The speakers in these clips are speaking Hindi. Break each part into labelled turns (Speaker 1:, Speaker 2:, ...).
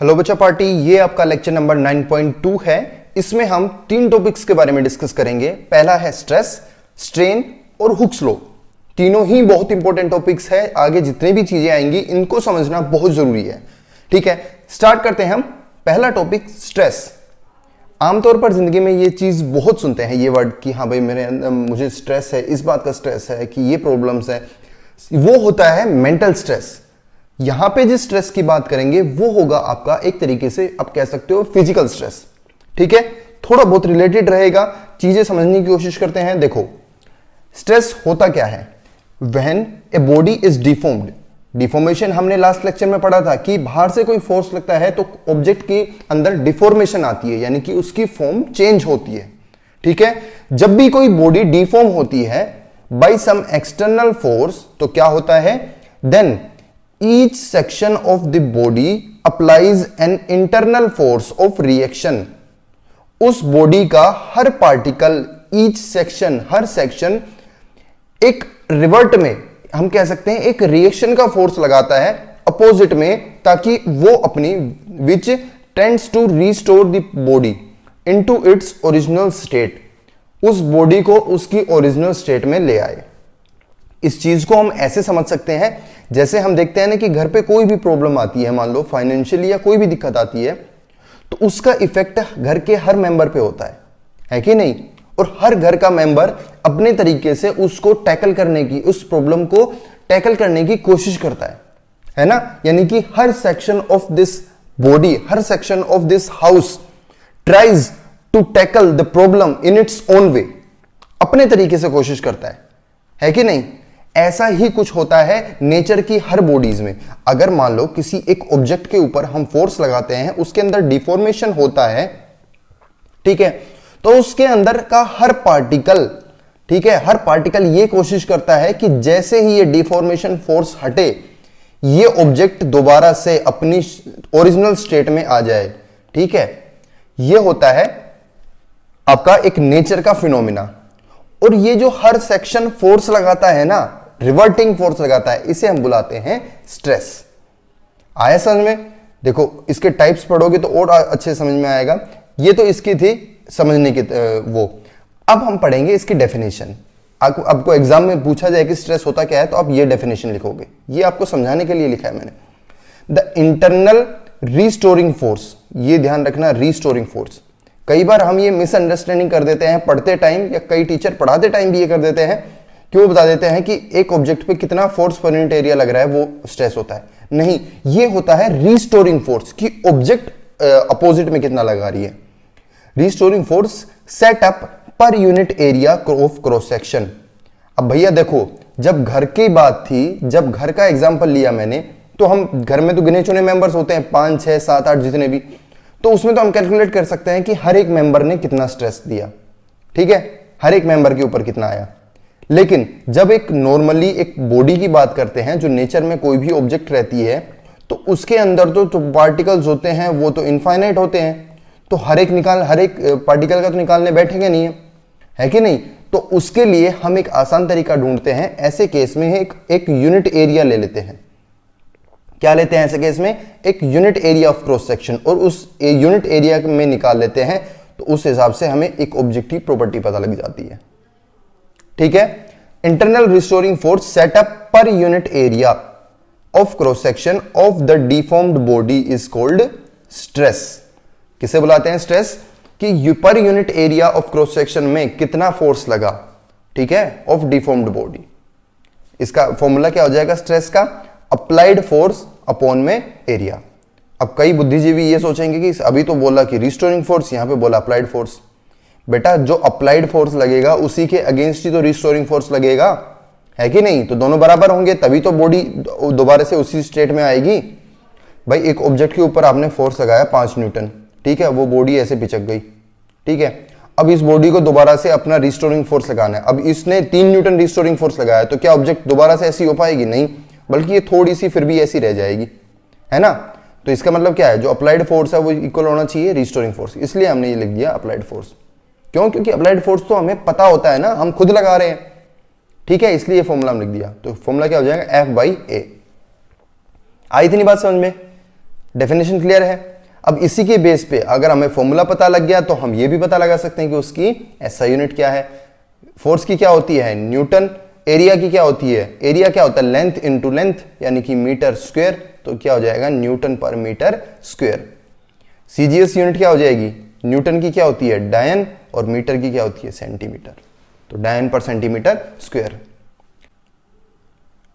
Speaker 1: हेलो बच्चा पार्टी, ये आपका लेक्चर नंबर 9.2 है। इसमें हम तीन टॉपिक्स के बारे में डिस्कस करेंगे। पहला है स्ट्रेस, स्ट्रेन और हुक्स लॉ। तीनों ही बहुत इंपॉर्टेंट टॉपिक्स है। आगे जितनी भी चीजें आएंगी इनको समझना बहुत जरूरी है। ठीक है, स्टार्ट करते हैं हम। पहला टॉपिक स्ट्रेस। आमतौर पर जिंदगी में ये चीज बहुत सुनते हैं, ये वर्ड कि हाँ भाई मेरे अंदर मुझे स्ट्रेस है, इस बात का स्ट्रेस है कि ये प्रॉब्लम्स है। वो होता है मेंटल स्ट्रेस। यहां पे जिस स्ट्रेस की बात करेंगे वो होगा आपका एक तरीके से आप कह सकते हो फिजिकल स्ट्रेस। ठीक है, थोड़ा बहुत रिलेटेड रहेगा, चीजें समझने की कोशिश करते हैं। देखो, स्ट्रेस होता क्या है? When A body is deformed. Deformation हमने लास्ट लेक्चर में पढ़ा था कि बाहर से कोई फोर्स लगता है तो ऑब्जेक्ट के अंदर डिफॉर्मेशन आती है, यानी कि उसकी फॉर्म चेंज होती है। ठीक है, जब भी कोई बॉडी डिफॉर्म होती है बाय सम एक्सटर्नल फोर्स तो क्या होता है? Then each section of the body applies an internal force of reaction। उस बॉडी का हर पार्टिकल, each section, हर सेक्शन एक रिवर्ट में, हम कह सकते हैं एक रिएक्शन का फोर्स लगाता है अपोजिट में, ताकि वो अपनी which tends to restore the body into its original state. उस बॉडी को उसकी ओरिजिनल स्टेट में ले आए। इस चीज को हम ऐसे समझ सकते हैं, जैसे हम देखते हैं ना कि घर पे कोई भी प्रॉब्लम आती है, मान लो फाइनेंशियली या कोई भी दिक्कत आती है, तो उसका इफेक्ट घर के हर मेंबर पे होता है कि नहीं? और हर घर का मेंबर अपने तरीके से उसको टैकल करने की, उस प्रॉब्लम को टैकल करने की कोशिश करता है ना? यानी कि हर सेक्शन ऑफ दिस बॉडी, हर section of this house tries to tackle the problem in its own way. अपने तरीके से कोशिश करता है कि नहीं? ऐसा ही कुछ होता है नेचर की हर बॉडीज में। अगर मान लो किसी एक ऑब्जेक्ट के ऊपर हम फोर्स लगाते हैं, उसके अंदर डिफॉर्मेशन होता है, ठीक है, तो उसके अंदर का हर पार्टिकल, ठीक है, हर पार्टिकल ये कोशिश करता है कि जैसे ही ये डिफॉर्मेशन फोर्स हटे, ये ऑब्जेक्ट दोबारा से अपनी ओरिजिनल स्टेट में आ जाए। ठीक है, ये होता है आपका एक नेचर का फिनोमिना। और ये जो हर सेक्शन फोर्स लगाता है ना, रिवर्टिंग फोर्स लगाता है, इसे हम बुलाते हैं स्ट्रेस। आया समझ में? देखो, इसके टाइप्स पढ़ोगे तो और अच्छे समझ में आएगा। ये तो इसकी थी समझने की वो। अब हम पढ़ेंगे इसकी डेफिनेशन। आपको एग्जाम में पूछा जाए कि स्ट्रेस होता क्या है, तो आप ये डेफिनेशन लिखोगे। ये आपको समझाने के लिए लिखा है मैंने। द इंटरनल रिस्टोरिंग फोर्स, ये ध्यान रखना, रिस्टोरिंग फोर्स। कई बार हम ये मिसअंडरस्टैंडिंग कर देते हैं पढ़ते टाइम, या कई टीचर पढ़ाते टाइम भी ये कर देते हैं कि वो बता देते हैं कि एक ऑब्जेक्ट पे कितना फोर्स पर यूनिट एरिया लग रहा है वो स्ट्रेस होता है। नहीं, ये होता है रिस्टोरिंग फोर्स, कि ऑब्जेक्ट अपोजिट में कितना लगा रही है। Restoring force set up per unit area of cross section. अब भैया देखो, जब घर की बात थी, जब घर का एग्जाम्पल लिया मैंने, तो हम घर में तो गिने चुने मेंबर्स होते हैं, 5, 6, 7, 8 जितने भी, तो उसमें तो हम कैलकुलेट कर सकते हैं कि हर एक मेंबर ने कितना स्ट्रेस दिया। ठीक है, हर एक मेंबर के ऊपर कितना आया। लेकिन जब एक नॉर्मली एक बॉडी की बात करते हैं, जो नेचर में कोई भी ऑब्जेक्ट रहती है, तो उसके अंदर तो पार्टिकल्स होते हैं, वो तो इनफाइनाइट होते हैं। तो हर एक पार्टिकल का तो निकालने बैठेंगे नहीं है कि नहीं? तो उसके लिए हम एक आसान तरीका ढूंढते हैं। ऐसे केस में एक यूनिट एरिया ले लेते हैं। क्या लेते हैं ऐसे केस में? एक unit area of cross section, और उस यूनिट एरिया में निकाल लेते हैं, तो उस हिसाब से हमें एक ऑब्जेक्टिव प्रॉपर्टी पता लग जाती है। ठीक है, internal restoring force setup per unit area of cross section of the deformed body is called stress. किसे बुलाते हैं स्ट्रेस? कि per unit area of cross section में कितना फोर्स लगा, ठीक है, ऑफ डिफॉर्म्ड बॉडी। इसका फॉर्मूला क्या हो जाएगा स्ट्रेस का? अप्लाइड फोर्स अपॉन में एरिया। अब कई बुद्धिजीवी ये सोचेंगे कि अभी तो बोला कि रिस्टोरिंग फोर्स, यहां पे बोला अप्लाइड फोर्स। बेटा, जो अप्लाइड फोर्स लगेगा उसी के अगेंस्ट ही तो रिस्टोरिंग फोर्स लगेगा, है कि नहीं? तो दोनों बराबर होंगे, तभी तो बॉडी दोबारा से उसी स्टेट में आएगी। भाई, एक ऑब्जेक्ट के ऊपर आपने फोर्स लगाया 5 न्यूटन, ठीक है, वो बॉडी ऐसे पिचक गई, ठीक है। अब इस बॉडी को दोबारा से अपना रिस्टोरिंग फोर्स लगाना है। अब इसने 3 न्यूटन रिस्टोरिंग फोर्स लगाया, तो क्या ऑब्जेक्ट दोबारा से ऐसी हो पाएगी? नहीं, बल्कि ये थोड़ी सी फिर भी ऐसी रह जाएगी, है ना? तो इसका मतलब क्या है? जो अप्लाइड फोर्स है वो इक्वल होना चाहिए रिस्टोरिंग फोर्स। इसलिए हमने ये लिख दिया अप्लाइड फोर्स। क्यों? क्योंकि अप्लाइड फोर्स तो हमें पता होता है ना, हम खुद लगा रहे हैं, ठीक है, इसलिए फॉर्मूला हम लिख दिया। तो फॉर्मूला क्या हो जाएगा? F/A। आई इतनी बात समझ में? डेफिनेशन क्लियर है। अब इसी के बेस पे अगर हमें फॉर्मूला पता लग गया तो हम ये भी पता लगा सकते हैं कि उसकी एसआई यूनिट क्या है। फोर्स की क्या होती है न्यूटन, एरिया की क्या होती है, एरिया क्या होता है लेंथ इनटू लेंथ यानी कि मीटर स्क्वायर, तो क्या हो जाएगा न्यूटन पर मीटर स्क्वायर। सीजीएस यूनिट क्या हो जाएगी, न्यूटन की क्या होती है डायन और मीटर की क्या होती है सेंटीमीटर, तो डायन पर सेंटीमीटर स्क्वायर।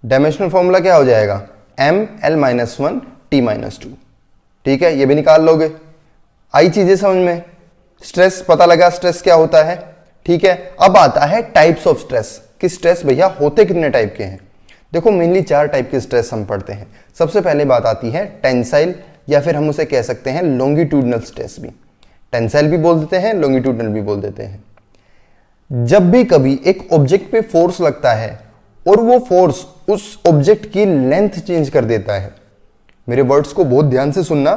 Speaker 1: डायमेंशनल फॉर्मूला क्या हो जाएगा ml-1 t-2। ठीक है, ये भी निकाल लोगे। आई चीजें समझ में, स्ट्रेस पता लगा स्ट्रेस क्या होता है। ठीक है, अब आता है टाइप्स ऑफ स्ट्रेस कि स्ट्रेस भैया होते कितने टाइप के हैं। देखो मेनली 4 टाइप के स्ट्रेस हम पढ़ते हैं। सबसे पहले बात आती है टेंसाइल या फिर हम उसे कह सकते हैं लॉन्गिट्यूडनल स्ट्रेस भी। टेंसाइल भी बोल देते हैं, लॉन्गिट्यूडनल भी बोल देते हैं। जब भी कभी एक ऑब्जेक्ट पे फोर्स लगता है और वो फोर्स उस ऑब्जेक्ट की लेंथ चेंज कर देता है, मेरे वर्ड्स को बहुत ध्यान से सुनना,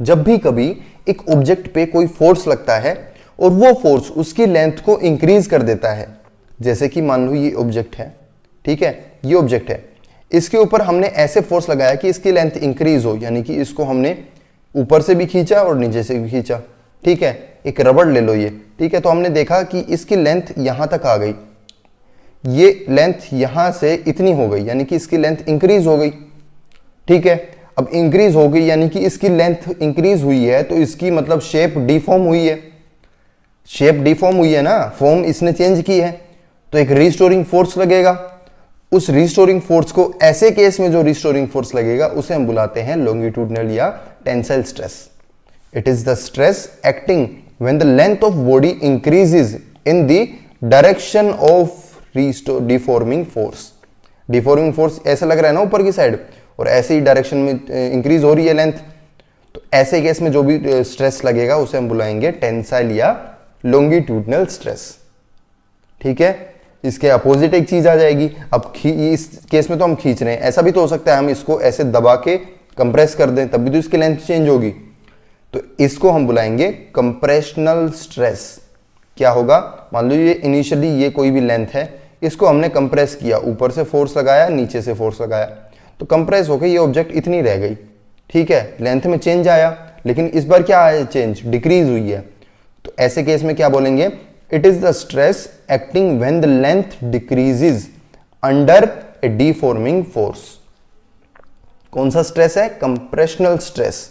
Speaker 1: जब भी कभी एक ऑब्जेक्ट पे कोई फोर्स लगता है और वो फोर्स उसकी लेंथ को इंक्रीज कर देता है, जैसे कि मान लो ये ऑब्जेक्ट है, ठीक है, ये ऑब्जेक्ट है, इसके ऊपर हमने ऐसे फोर्स लगाया कि इसकी लेंथ इंक्रीज हो, यानी कि इसको हमने ऊपर से भी खींचा और नीचे से भी खींचा। ठीक है, एक रबड़ ले लो ये, ठीक है, तो हमने देखा कि इसकी लेंथ यहां तक आ गई, ये लेंथ यहां से इतनी हो गई, यानी कि इसकी लेंथ इंक्रीज हो गई। ठीक है, अब इंक्रीज हो गई यानी कि इसकी लेंथ इंक्रीज हुई है, तो इसकी मतलब शेप डिफॉर्म हुई है, शेप डिफॉर्म हुई है ना, फॉर्म इसने चेंज की है, तो एक रिस्टोरिंग फोर्स लगेगा। उस रिस्टोरिंग फोर्स को, ऐसे केस में जो रिस्टोरिंग फोर्स लगेगा उसे हम बुलाते हैं लॉन्गिट्यूडनल या tensile stress. It is the stress acting when the length of body increases in the direction of deforming force. Deforming force ऐसा लग रहा है ना ऊपर की साइड, और ऐसे ही डायरेक्शन में इंक्रीज हो रही है लेंथ, तो ऐसे केस में जो भी स्ट्रेस लगेगा उसे हम बुलाएंगे टेंसाइल या लॉन्गिट्यूडनल स्ट्रेस। ठीक है, इसके अपोजिट एक चीज आ जाएगी। अब इस केस में तो हम खींच रहे हैं, ऐसा भी तो हो सकता है हम इसको ऐसे दबा के कंप्रेस कर दें, तब भी तो इसकी लेंथ चेंज होगी, तो इसको हम बुलाएंगे कंप्रेशनल स्ट्रेस। क्या होगा, मान लो ये इनिशियली ये कोई भी लेंथ है, इसको हमने कंप्रेस किया, ऊपर से फोर्स लगाया, नीचे से फोर्स लगाया, तो कंप्रेस होकर ये ऑब्जेक्ट इतनी रह गई। ठीक है, लेंथ में चेंज आया, लेकिन इस बार क्या आया चेंज, डिक्रीज हुई है, तो ऐसे केस में क्या बोलेंगे, it is the stress acting when the length decreases under A deforming force. कौन सा स्ट्रेस है, कंप्रेशनल स्ट्रेस।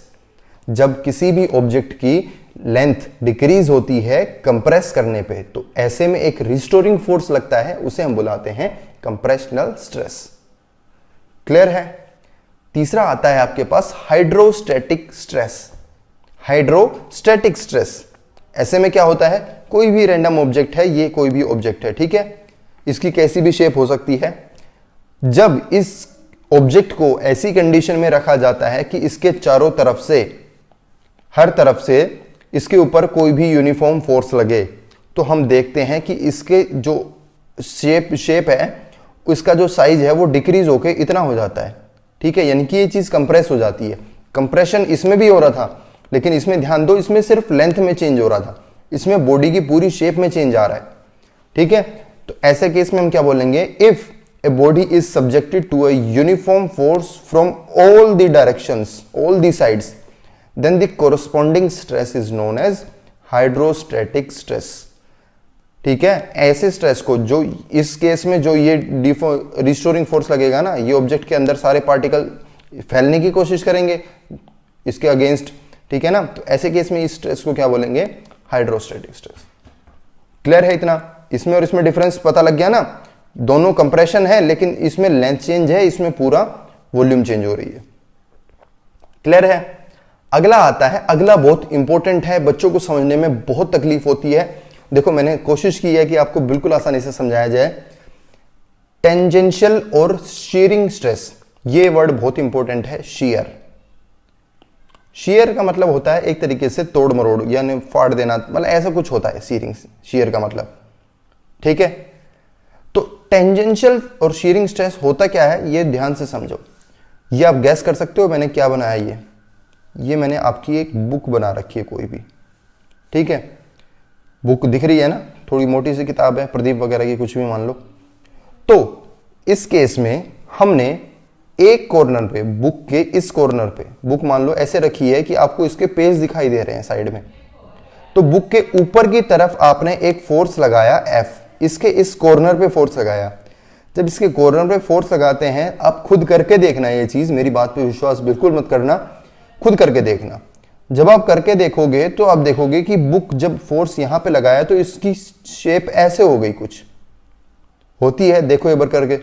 Speaker 1: जब किसी भी ऑब्जेक्ट की लेंथ डिक्रीज होती है कंप्रेस करने पे, तो ऐसे में एक रिस्टोरिंग फोर्स लगता है, उसे हम बुलाते हैं कंप्रेशनल स्ट्रेस। क्लियर है। तीसरा आता है आपके पास हाइड्रोस्टैटिक स्ट्रेस। हाइड्रोस्टैटिक स्ट्रेस, ऐसे में क्या होता है, कोई भी रैंडम ऑब्जेक्ट है, ये कोई भी ऑब्जेक्ट है, ठीक है, इसकी कैसी भी शेप हो सकती है, जब इस ऑब्जेक्ट को ऐसी कंडीशन में रखा जाता है कि इसके चारों तरफ से, हर तरफ से इसके ऊपर कोई भी यूनिफॉर्म फोर्स लगे, तो हम देखते हैं कि इसके जो शेप है, इसका जो साइज है वो डिक्रीज होके इतना हो जाता है। ठीक है, यानी कि ये चीज कंप्रेस हो जाती है। कंप्रेशन इसमें भी हो रहा था, लेकिन इसमें ध्यान दो, इसमें सिर्फ लेंथ में चेंज हो रहा था, इसमें बॉडी की पूरी शेप में चेंज आ रहा है। ठीक है, तो ऐसे केस में हम क्या बोलेंगे, if a body is subjected to a uniform force from all the directions, all the sides, then the corresponding stress is known as hydrostatic stress। ठीक है, ऐसे स्ट्रेस को, जो इस केस में जो ये रिस्टोरिंग फोर्स लगेगा ना, ये ऑब्जेक्ट के अंदर सारे पार्टिकल फैलने की कोशिश करेंगे इसके अगेंस्ट। ठीक है ना, तो ऐसे केस में इस स्ट्रेस को क्या बोलेंगे, हाइड्रोस्टैटिक स्ट्रेस। क्लियर है इतना, इसमें और इसमें डिफरेंस पता लग गया ना, दोनों कंप्रेशन है लेकिन इसमें लेंथ चेंज है, इसमें पूरा वॉल्यूम चेंज हो रही है। क्लियर है। अगला आता है, अगला बहुत इंपॉर्टेंट है, बच्चों को समझने में बहुत तकलीफ होती है। देखो मैंने कोशिश की है कि आपको बिल्कुल आसानी से समझाया जाए। टेंजेंशियल और शीयरिंग स्ट्रेस, ये वर्ड बहुत इंपॉर्टेंट है। शियर, शियर का मतलब होता है एक तरीके से तोड़ मरोड़, यानी फाड़ देना, मतलब ऐसा कुछ होता है शीयरिंग, शियर का मतलब। ठीक है, तो टेंजेंशियल और शीयरिंग स्ट्रेस होता क्या है, ये ध्यान से समझो। ये आप गैस कर सकते हो मैंने क्या बनाया, ये मैंने आपकी एक बुक बना रखी है कोई भी। ठीक है, बुक दिख रही है ना, थोड़ी मोटी सी किताब है, प्रदीप वगैरह की, कुछ भी मान लो। तो इस केस में हमने एक कॉर्नर पे, बुक के इस कॉर्नर पे, बुक मान लो ऐसे रखी है कि आपको इसके पेज दिखाई दे रहे हैं साइड में, तो बुक के ऊपर की तरफ आपने एक फोर्स लगाया F, इसके इस कॉर्नर पे फोर्स लगाया। जब इसके कॉर्नर पे फोर्स लगाते हैं, आप खुद करके देखना, ये चीज मेरी बात पे विश्वास बिल्कुल मत करना, खुद करके देखना। जब आप करके देखोगे तो आप देखोगे कि बुक जब फोर्स यहां पे लगाया तो इसकी शेप ऐसे हो गई, कुछ होती है, देखो एक बार करके,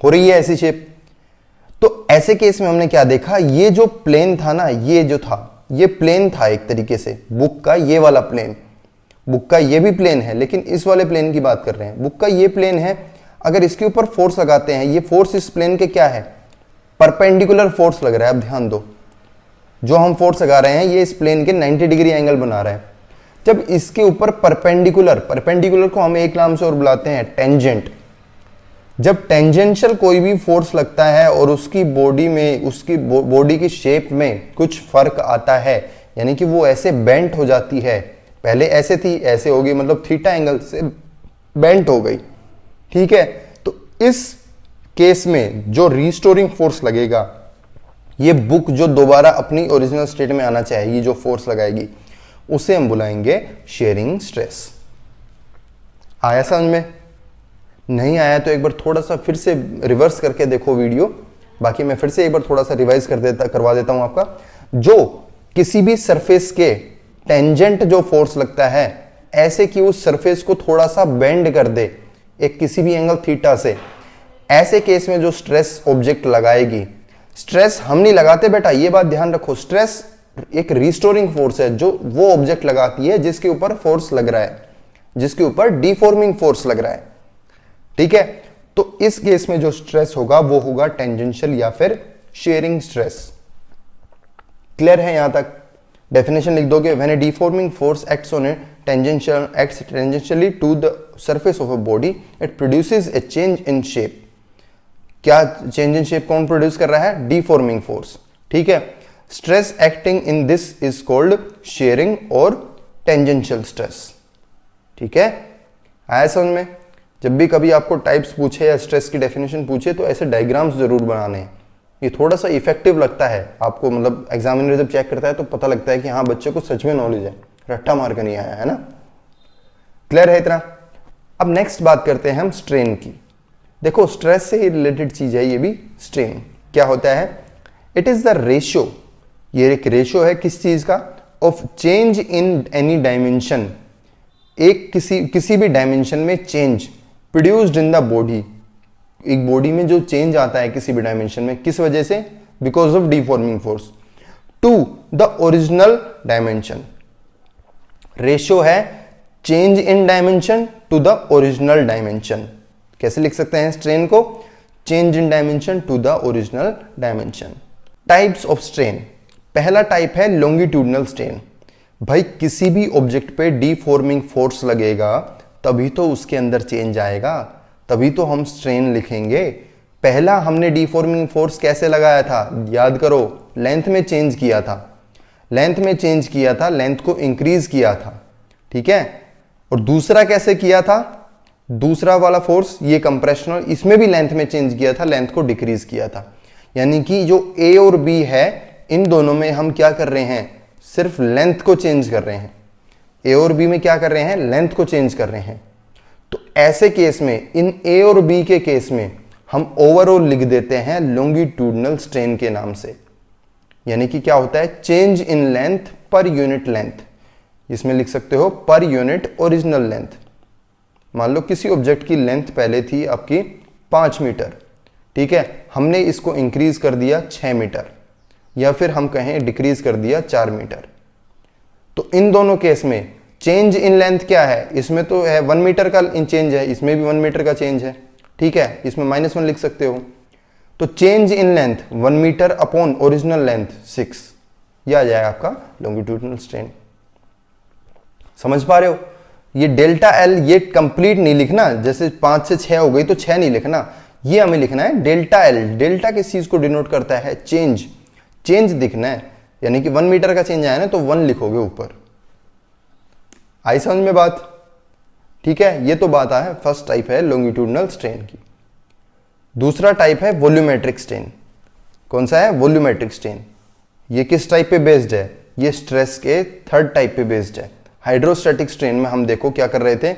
Speaker 1: हो रही है ऐसी शेप। तो ऐसे केस में हमने क्या देखा, ये जो प्लेन था ना, ये जो था, ये प्लेन था एक तरीके से, बुक का ये वाला प्लेन, बुक का ये भी प्लेन है, लेकिन इस वाले प्लेन की बात कर रहे हैं। बुक का ये प्लेन है, अगर इसके ऊपर फोर्स लगाते हैं, ये फोर्स इस प्लेन के क्या है, परपेंडिकुलर फोर्स लग रहा है। अब ध्यान दो, जो हम फोर्स लगा रहे हैं ये इस प्लेन के 90 डिग्री एंगल बना रहा है। जब इसके ऊपर परपेंडिकुलर, परपेंडिकुलर को हम एक नाम से और बुलाते हैं टेंजेंट। जब टेंजेंशियल कोई भी फोर्स लगता है और उसकी बॉडी में, उसकी बॉडी की शेप में कुछ फर्क आता है, यानी कि वो ऐसे बेंट हो जाती है, पहले ऐसे थी ऐसे हो गई, मतलब थीटा एंगल से बेंट हो गई, ठीक है। तो इस केस में जो रिस्टोरिंग फोर्स लगेगा, ये बुक जो दोबारा अपनी ओरिजिनल स्टेट में आना चाहेगी, जो फोर्स लगाएगी, उसे हम बुलाएंगे शेयरिंग स्ट्रेस। आया समझ में? नहीं आया तो एक बार थोड़ा सा फिर से रिवर्स करके देखो वीडियो, बाकी मैं फिर से एक बार थोड़ा सा रिवाइज करवा देता हूं आपका। जो किसी भी सरफेस के टेंजेंट जो फोर्स लगता है, ऐसे कि उस सरफेस को थोड़ा सा बेंड कर दे एक किसी भी एंगल थीटा से, ऐसे केस में जो स्ट्रेस ऑब्जेक्ट लगाएगी, स्ट्रेस हम नहीं लगाते बेटा, ये बात ध्यान रखो, स्ट्रेस एक रिस्टोरिंग फोर्स है जो वो ऑब्जेक्ट लगाती है जिसके ऊपर फोर्स लग रहा है, जिसके ऊपर डिफॉर्मिंग फोर्स लग रहा है, ठीक है। तो इस केस में जो स्ट्रेस होगा वो होगा टेंजेंशियल या फिर शेयरिंग स्ट्रेस। क्लियर है यहां तक? डेफिनेशन लिख दोगे, when A deforming force acts on A acts tangentially to the surface of a body, it produces a change in shape। क्या चेंज इन शेप कौन प्रोड्यूस कर रहा है? डिफॉर्मिंग फोर्स, ठीक है। Stress acting in this is called sharing और टेंजेंशियल स्ट्रेस, ठीक है। आया समझ में? जब भी कभी आपको टाइप्स पूछे या स्ट्रेस की डेफिनेशन पूछे तो ऐसे डायग्राम्स जरूर बनाने हैं, ये थोड़ा सा इफेक्टिव लगता है आपको, मतलब एग्जामिनर जब चेक करता है तो पता लगता है कि हाँ बच्चे को सच में नॉलेज है, रट्टा मार कर नहीं आया है ना। क्लियर है इतना? अब नेक्स्ट बात करते हैं हम स्ट्रेन की। देखो स्ट्रेस से ही रिलेटेड चीज है ये भी, स्ट्रेन क्या होता है? इट इज द रेशियो, ये एक रेशियो है किस चीज का? Of change in any dimension, एक किसी भी डायमेंशन में change produced in the body, एक बॉडी में जो चेंज आता है किसी भी डायमेंशन में, किस वजह से? Because of deforming force, to the original dimension. Ratio है change in dimension to the original dimension. कैसे लिख सकते हैं स्ट्रेन को? Change in dimension to the original dimension. Types of strain, पहला टाइप है लॉन्गिट्यूडनल स्ट्रेन। भाई किसी भी ऑब्जेक्ट पे डिफॉर्मिंग फोर्स लगेगा तभी तो उसके अंदर चेंज आएगा, तभी तो हम स्ट्रेन लिखेंगे। पहला हमने डिफॉर्मिंग फोर्स कैसे लगाया था? याद करो, लेंथ में चेंज किया था, लेंथ में चेंज किया था, लेंथ को इंक्रीज किया था, ठीक है। और दूसरा कैसे किया था? दूसरा वाला फोर्स ये कंप्रेशनल, इसमें भी लेंथ में चेंज किया था, लेंथ को डिक्रीज किया था। यानी कि जो ए और बी है इन दोनों में हम क्या कर रहे हैं? सिर्फ लेंथ को चेंज कर रहे हैं। ए और बी में क्या कर रहे हैं? लेंथ को चेंज कर रहे हैं। तो ऐसे केस में, इन ए और बी के केस में हम ओवरऑल लिख देते हैं लॉन्गिट्यूडनल स्ट्रेन के नाम से। यानी कि क्या होता है? Change in length per unit length, इसमें लिख सकते हो पर यूनिट ओरिजिनल लेंथ। मान लो किसी ऑब्जेक्ट की लेंथ पहले थी आपकी 5 मीटर, ठीक है, हमने इसको इंक्रीज कर दिया 6 मीटर, या फिर हम कहें डिक्रीज कर दिया 4 मीटर। तो इन दोनों केस में चेंज इन लेंथ क्या है? इसमें तो है 1 मीटर का इन चेंज है, इसमें भी 1 मीटर का चेंज है, ठीक है, इसमें -1 लिख सकते हो। तो change in length 1 metre upon original length 6, यह आ जाएगा आपका लॉन्गिट्यूडनल स्ट्रेन। समझ पा रहे हो? ये डेल्टा एल ये कंप्लीट नहीं लिखना, जैसे 5 से 6 हो गई तो 6 नहीं लिखना, ये हमें लिखना है डेल्टा एल। डेल्टा किस चीज को डिनोट करता है? चेंज, चेंज दिखना है, यानी कि 1 मीटर का चेंज आया ना तो 1 लिखोगे ऊपर। आई समझ में बात? ठीक है, ये तो बात है फर्स्ट टाइप है लॉन्गिट्यूडनल स्ट्रेन की। दूसरा टाइप है वॉल्यूमेट्रिक स्ट्रेन। कौन सा है? Volumetric strain. ये किस टाइप पे बेस्ड है? ये स्ट्रेस के थर्ड टाइप पे बेस्ड है। हाइड्रोस्टैटिक स्ट्रेन में हम देखो क्या कर रहे थे,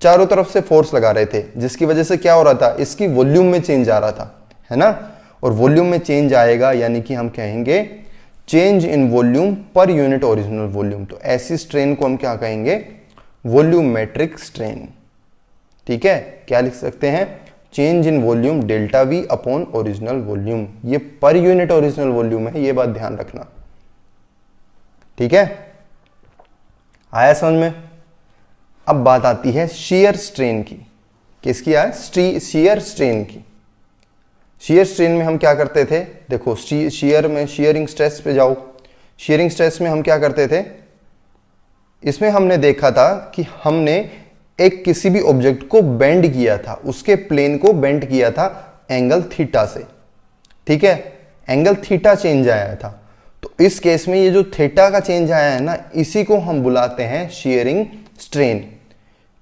Speaker 1: चारों तरफ से फोर्स लगा रहे थे, जिसकी वजह से क्या हो रहा था, इसकी वॉल्यूम में चेंज आ रहा था, है ना। और वॉल्यूम में चेंज आएगा यानी कि हम कहेंगे change in volume per unit original volume. तो ऐसी स्ट्रेन को हम क्या कहेंगे? Volumetric strain. ठीक है, क्या लिख सकते हैं? Change in volume delta we upon original volume. ये पर यूनिट ओरिजिनल वॉल्यूम है, ये बात ध्यान रखना। ठीक है, आया समझ में? अब बात आती है शियर स्ट्रेन की। किसकी आया? शियर स्ट्रेन की। शियर स्ट्रेन में हम क्या करते थे? देखो शियर में, शियरिंग स्ट्रेस पे जाओ। शियरिंग स्ट्रेस में हम क्या करते थे? इसमें हमने देखा था कि हमने एक किसी भी ऑब्जेक्ट को बेंड किया था, उसके प्लेन को बेंड किया था एंगल थीटा से। ठीक है, एंगल थीटा चेंज आया था। तो इस केस में ये जो थीटा का चेंज आया है ना, इसी को हम बुलाते हैं शियरिंग स्ट्रेन।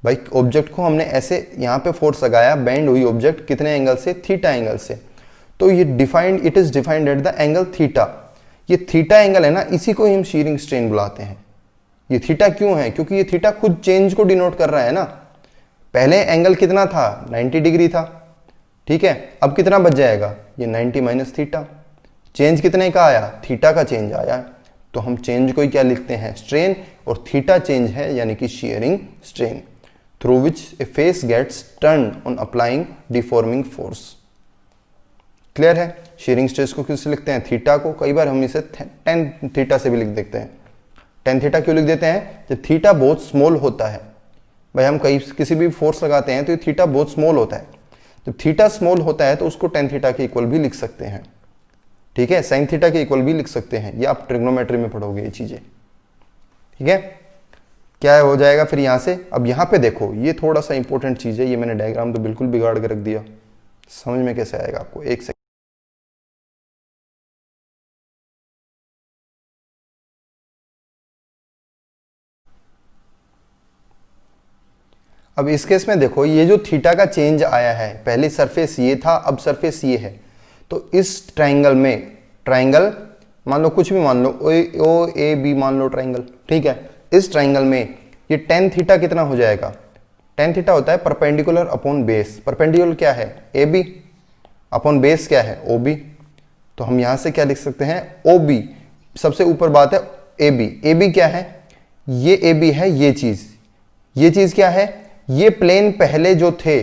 Speaker 1: भाई ऑब्जेक्ट को हमने ऐसे यहां पे फोर्स लगाया, बेंड हुई ऑब्जेक्ट कितने एंगल से? थीटा एंगल से। तो ये defined, it is defined at the angle theta. ये थीटा एंगल है ना, इसी को हम शियरिंग स्ट्रेन बुलाते हैं। ये थीटा क्यों है? क्योंकि ये थीटा खुद चेंज को डिनोट कर रहा है ना। पहले एंगल कितना था? 90 डिग्री था। ठीक है, अब कितना बच जाएगा? ये 90 माइनस थीटा। चेंज कितने का आया? थीटा का चेंज आया। तो हम चेंज को ही क्या लिखते हैं? स्ट्रेन। और थीटा चेंज है यानी कि shearing strain, through which a face gets turn on applying deforming force. Clear है? शियरिंग स्ट्रेस को किससे लिखते हैं? थीटा को। कई बार हम इसे टेन थीटा से भी लिख देते हैं। टेन थीटा क्यों लिख देते हैं? जब थीटा बहुत स्मॉल होता है। भाई हम किसी भी फोर्स लगाते हैं तो ये थीटा बहुत स्मॉल होता है। जब थीटा स्मॉल होता है तो उसको टेन थीटा के इक्वल भी लिख सकते हैं। ठीक है, साइन थीटा के इक्वल भी लिख सकते हैं। ये आप ट्रिग्नोमेट्री में पढ़ोगे ये चीजें। ठीक है, क्या हो जाएगा फिर यहां से? अब यहां पे देखो, ये थोड़ा सा इंपॉर्टेंट चीज है। ये मैंने डायग्राम तो बिल्कुल बिगाड़ के रख दिया, समझ में कैसे आएगा आपको? एक सेकंड। अब इस केस में देखो, ये जो थीटा का चेंज आया है, पहले सरफेस ये था, अब सरफेस ये है। तो इस ट्राइंगल में, ट्राइंगल मान लो, कुछ भी मान लो, ओ ए बी मान लो ट्राइंगल। ठीक है, इस ट्राइंगल में ये टेन थीटा कितना हो जाएगा? टेन थीटा होता है परपेंडिकुलर अपॉन बेस। परपेंडिकुलर क्या है? ए बी, अपॉन बेस क्या है? O B. तो हम यहां से क्या लिख सकते हैं? O B. सबसे ऊपर बात है ए बी। ए बी क्या है? ये ए बी है, ये चीज। ये चीज क्या है? ये प्लेन पहले जो थे,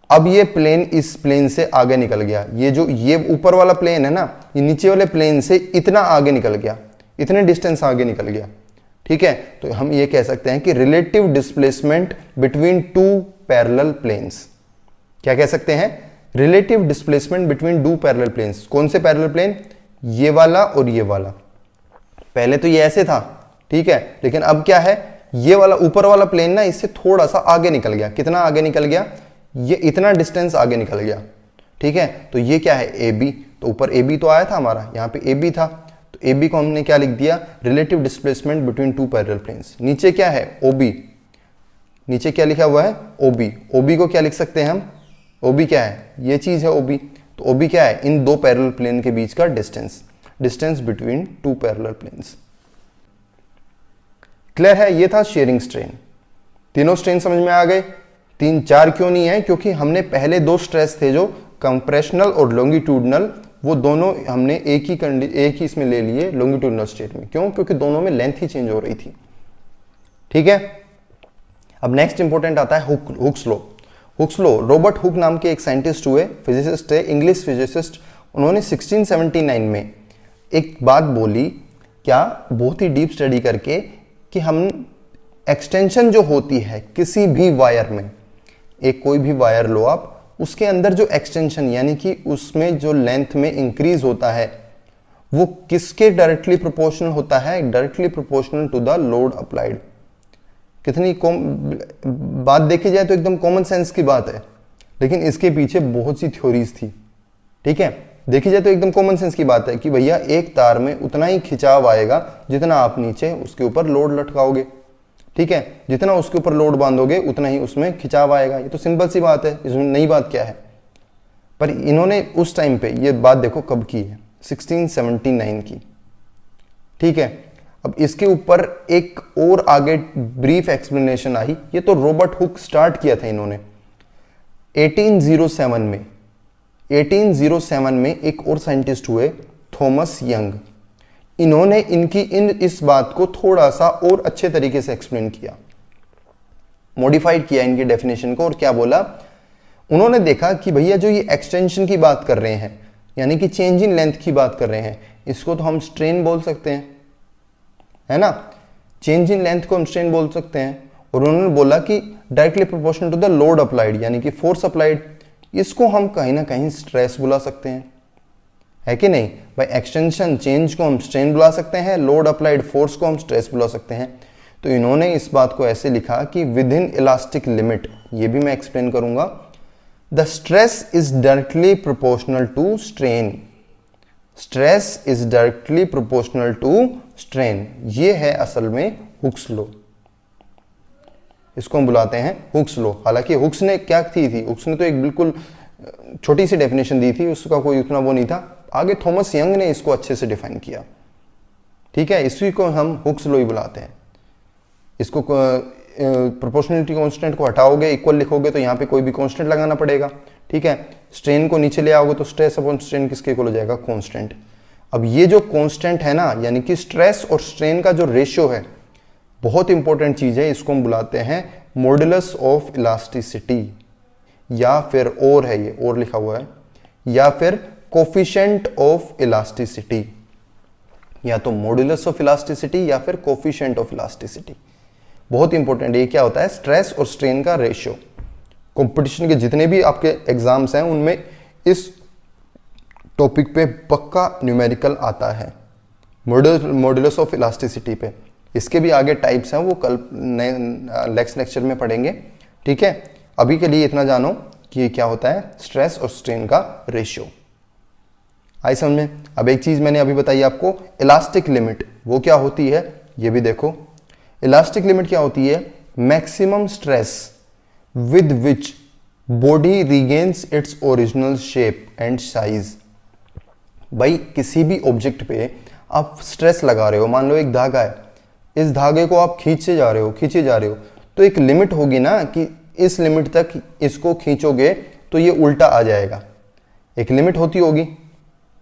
Speaker 1: अब ये प्लेन इस प्लेन से आगे निकल गया। ये जो ये ऊपर वाला प्लेन है ना, ये नीचे वाले प्लेन से इतना आगे निकल गया, इतने डिस्टेंस आगे निकल गया। ठीक है, तो हम ये कह सकते हैं कि relative displacement between two parallel planes. क्या कह सकते हैं? Relative displacement between two parallel planes. कौन से पैरेलल प्लेन? ये वाला और ये वाला। पहले तो ये ऐसे था, ठीक है, लेकिन अब क्या है? ये वाला ऊपर वाला प्लेन ना इससे थोड़ा सा आगे निकल गया। कितना आगे निकल गया? ये इतना डिस्टेंस आगे निकल गया। ठीक है, तो ये क्या है? A B. तो ऊपर ए बी तो आया था हमारा, यहाँ पे ए बी था, तो ए बी को हमने क्या लिख दिया? Relative displacement between two parallel planes. नीचे क्या है? O B. नीचे क्या लिखा हुआ है? O B. ओ बी को क्या लिख सकते हैं हम? ओ बी क्या है? ये चीज है ओ बी। तो ओ बी क्या है? इन दो पैरेलल प्लेन के बीच का distance, distance between two parallel planes. Clear है? ये था शेयरिंग स्ट्रेन। तीनों स्ट्रेन समझ में आ गए? तीन चार क्यों नहीं है? क्योंकि हमने पहले दो स्ट्रेस थे जो कंप्रेशनल और लॉन्गिट्यूडनल, वो दोनों हमने एक ही इसमें ले लिए लॉन्गिट्यूडनल स्टेट में। क्यों? क्योंकि दोनों में लेंथ ही चेंज हो रही थी। ठीक है, अब नेक्स्ट इंपॉर्टेंट आता है Hooke's law. Hooke's law, Robert Hooke नाम के एक साइंटिस्ट हुए, फिजिसिस्ट थे, इंग्लिश फिजिसिस्ट। उन्होंने 1679 में एक बात बोली, क्या बहुत ही डीप स्टडी करके, कि हम एक्सटेंशन जो होती है किसी भी वायर में, एक कोई भी वायर लो आप, उसके अंदर जो एक्सटेंशन यानी कि उसमें जो लेंथ में इंक्रीज होता है वो किसके डायरेक्टली प्रोपोर्शनल होता है? Directly proportional to the load applied. कितनी बात देखी जाए तो एकदम कॉमन सेंस की बात है, लेकिन इसके पीछे बहुत सी थ्योरीज थी। ठीक है, देखी जाए तो एकदम कॉमन सेंस की बात है कि भैया एक तार में उतना ही खिंचाव आएगा जितना आप नीचे उसके ऊपर लोड लटकाओगे। ठीक है, जितना उसके ऊपर लोड बांधोगे उतना ही उसमें खिंचाव आएगा। ये तो सिंपल सी बात है, इसमें नई बात क्या है? पर इन्होंने उस टाइम पे ये बात देखो कब की है, 1679 की। ठीक है, अब इसके ऊपर एक और आगे ब्रीफ एक्सप्लेनेशन आई। ये तो रॉबर्ट हुक स्टार्ट किया था इन्होंने 1807 में। 1807 में एक और साइंटिस्ट हुए, थॉमस यंग। इन्होंने इस बात को थोड़ा सा और अच्छे तरीके से एक्सप्लेन किया, मॉडिफाइड किया इनकी डेफिनेशन को। और क्या बोला उन्होंने, देखा कि भैया जो ये एक्सटेंशन की बात कर रहे हैं, यानी कि चेंज इन लेंथ की बात कर रहे हैं, इसको तो हम स्ट्रेन बोल सकते हैं, है ना। चेंज इन लेंथ को हम स्ट्रेन बोल सकते हैं। और उन्होंने बोला कि directly proportional to the load applied, यानी कि फोर्स अप्लाइड, इसको हम कहीं ना कहीं स्ट्रेस बुला सकते हैं, है कि नहीं भाई। एक्सटेंशन चेंज को हम स्ट्रेन बुला सकते हैं, लोड अप्लाइड फोर्स को हम स्ट्रेस बुला सकते हैं। तो इन्होंने इस बात को ऐसे लिखा कि विद इन इलास्टिक लिमिट, ये भी मैं एक्सप्लेन करूंगा, the stress is directly proportional to strain. Stress is directly proportional to strain, ये है असल में हुक्स लॉ। इसको हम बुलाते हैं हुक्स लॉ। हालांकि हुक्स ने क्या थी, हुक्स ने तो एक बिल्कुल छोटी सी डेफिनेशन दी थी, उसका कोई उतना वो नहीं था। आगे थॉमस यंग ने इसको अच्छे से डिफाइन किया। ठीक है, इसी को हम हुक्स लॉ ही बुलाते हैं। इसको प्रोपोर्शनलिटी कांस्टेंट को हटाओगे, इक्वल लिखोगे तो यहाँ पे कोई भी कांस्टेंट लगाना पड़ेगा। ठीक है, स्ट्रेन को नीचे ले आओगे तो स्ट्रेस अपॉन स्ट्रेन किसके इक्वल हो जाएगा, कांस्टेंट। अब ये जो कांस्टेंट है ना, यानी कि स्ट्रेस और स्ट्रेन का जो रेशियो है, बहुत इंपॉर्टेंट चीज है। इसको हम बुलाते हैं मॉडुलस ऑफ इलास्टिसिटी, या फिर और है, ये और लिखा हुआ है, या फिर कोफिशिएंट ऑफ इलास्टिसिटी, या तो मॉडुलस ऑफ इलास्टिसिटी या फिर कोफिशिएंट ऑफ इलास्टिसिटी। बहुत इंपॉर्टेंट, ये क्या होता है, स्ट्रेस और स्ट्रेन का रेशियो। कंपटीशन के जितने भी आपके एग्जाम्स हैं उनमें इस टॉपिक पे पक्का न्यूमेरिकल आता है, मॉडुलस ऑफ इलास्टिसिटी पे। इसके भी आगे टाइप्स हैं, वो कल नेक्स्ट लेक्चर में पढ़ेंगे। ठीक है, अभी के लिए इतना जानो कि ये क्या होता है, स्ट्रेस और स्ट्रेन का रेशियो। आई समझ में। अब एक चीज मैंने अभी बताई आपको, इलास्टिक लिमिट, वो क्या होती है ये भी देखो। इलास्टिक लिमिट क्या होती है, maximum stress with which body regains its original shape and size. भाई किसी भी ऑब्जेक्ट पे आप स्ट्रेस लगा रहे हो, मान लो एक धागा है, इस धागे को आप खींचे जा रहे हो, तो एक लिमिट होगी ना कि इस लिमिट तक इसको खींचोगे तो ये उल्टा आ जाएगा। एक लिमिट होती होगी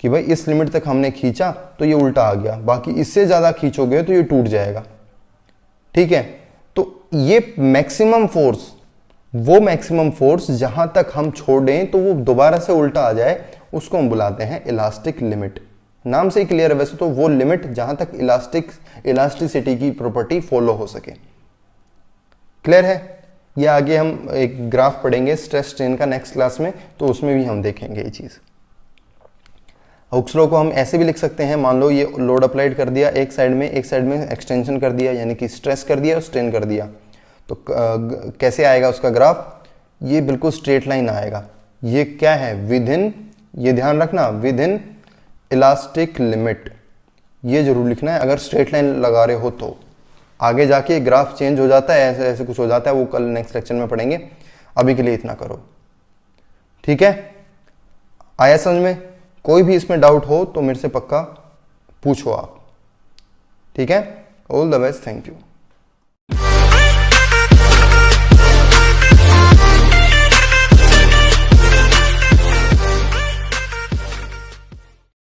Speaker 1: कि भाई इस लिमिट तक हमने खींचा तो ये उल्टा आ गया, बाकी इससे ज्यादा खींचोगे तो ये टूट जाएगा। ठीक है, तो ये मैक्सिमम फोर्स, वो मैक्सिमम फोर्स जहां तक हम छोड़ दें तो वो दोबारा से उल्टा आ जाए, उसको हम बुलाते हैं इलास्टिक लिमिट। नाम से ही क्लियर है वैसे तो, वो लिमिट जहां तक इलास्टिसिटी की प्रॉपर्टी फॉलो हो सके। क्लियर है। ये आगे हम एक ग्राफ पढ़ेंगे स्ट्रेस स्ट्रेन का नेक्स्ट क्लास में, तो उसमें भी हम देखेंगे ये चीज। हुक्स लॉ को हम ऐसे भी लिख सकते हैं, मान लो ये लोड अप्लाइड कर दिया एक साइड में एक्सटेंशन कर दिया, यानी कि स्ट्रेस कर दिया और स्ट्रेन कर दिया, तो कैसे आएगा उसका ग्राफ, ये बिल्कुल स्ट्रेट लाइन आएगा। ये क्या है, विद इन, ये ध्यान रखना, विद इन इलास्टिक लिमिट, ये जरूर लिखना है। अगर स्ट्रेट लाइन लगा रहे हो तो आगे जाके ग्राफ चेंज हो जाता है, ऐसे ऐसे कुछ हो जाता है, वो कल नेक्स्ट लेक्चर में पढ़ेंगे। अभी के लिए इतना करो। ठीक है, आया समझ में। कोई भी इसमें डाउट हो तो मेरे से पक्का पूछो आप। ठीक है, all the best, thank you.